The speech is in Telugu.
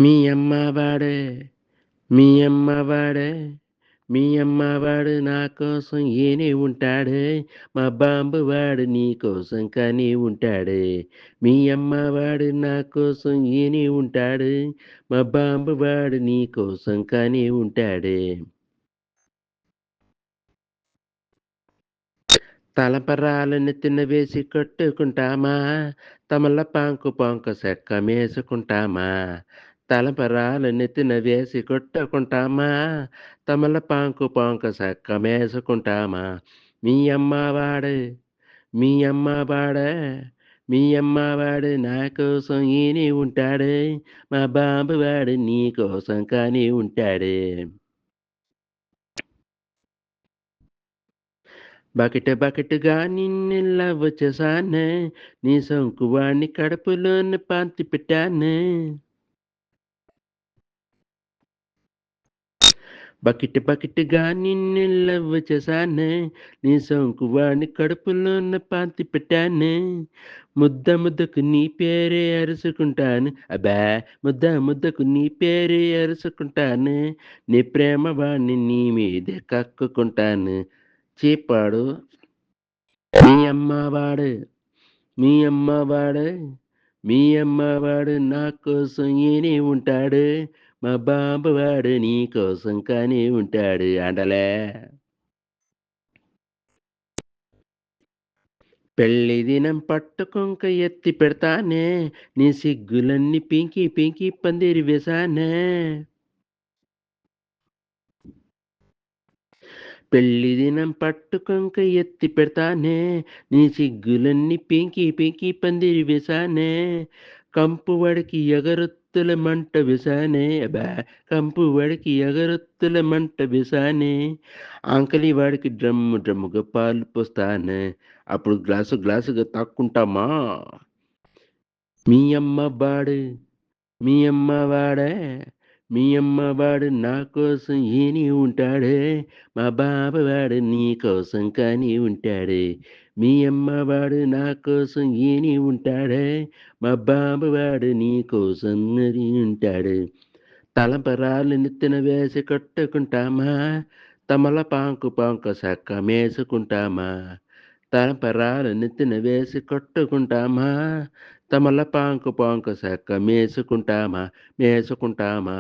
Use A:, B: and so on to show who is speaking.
A: మీ అమ్మ వాడే, మీ అమ్మ వాడే, మీ అమ్మ వాడు నా కోసం ఏనే ఉంటాడే, మా బాంబు వాడు నీ కోసం కానీ ఉంటాడే. మీ అమ్మ వాడు నా కోసం ఏనే ఉంటాడు, మా బాంబు వాడు నీ కోసం కానీ ఉంటాడే. తలపరాలు నెత్తిన వేసి కొట్టుకుంటామా, తమలపాకు పాంక సెక్కమేసుకుంటామా. తలపరాలు నెత్తిన వేసి కొట్టుకుంటామా, తమలపాకు పాంక సెక్కమేసుకుంటామా. మీ అమ్మ వాడు, మీ అమ్మ వాడే, మీ అమ్మ వాడు నా కోసం ఈనే ఉంటాడు, మా బాబు వాడు నీ కోసం కానీ ఉంటాడు. బకెటుగా నిన్నెల్లా వచ్చేసానే, నీ సొంకువాణ్ణి కడుపులోన పాతి పెట్టానే. బకెటుగా నిన్నెల్లా వచ్చేసానే, నీ సొంకువాణ్ణి కడుపులోన పాతి పెట్టానే. ముద్దకు నీ పేరే అరుసుకుంటాను, అబ్బా ముద్దకు నీ పేరే అరుసుకుంటాను. నీ ప్రేమ వాణ్ణి నీ మీదే కక్కుకుంటాను. చీపాడు మీ అమ్మ వాడు, మీ అమ్మ వాడు, మీ అమ్మ వాడు నా కోసం ఈనే ఉంటాడు, మా బాబు వాడు నీ కోసం కానీ ఉంటాడు అంటలే. పెళ్లి దినం పట్టుకొంక ఎత్తి పెడతానే, నీ సిగ్గులన్నీ పింకి పందిరి వేశానే. పెళ్లి దినం పట్టుకొంక ఎత్తి పెడతానే, నీ సిగ్గులన్నీ పింకి పందిరి వేశానే. కంపు వడికి ఎగరొత్తుల మంట వేశానే, అబ్బా కంపు వడికి ఎగరొత్తుల మంట వేశానే. ఆంకలి వాడికి డ్రమ్ముగా పాలు పోస్తానే, అప్పుడు గ్లాసుగా తాక్కుంటామా. మీ అమ్మ వాడు, మీ అమ్మ వాడే, మీ అమ్మ వాడు నా కోసం ఈని ఉంటాడే, మా బాబు వాడు నీ కోసం కానీ ఉంటాడే. మీ అమ్మ వాడు నా కోసం ఈని ఉంటాడే, మా బాబు వాడు నీ కోసం అది ఉంటాడు. తలంపరాలు నెత్తిన వేసి కొట్టుకుంటామా, తమలపాకు పాంక సక్కమేసుకుంటామా. తలంపరాలు నెత్తిన వేసి కొట్టుకుంటామా, తమలపాకు పాంక సక్కమేసుకుంటామా, మేసుకుంటామా.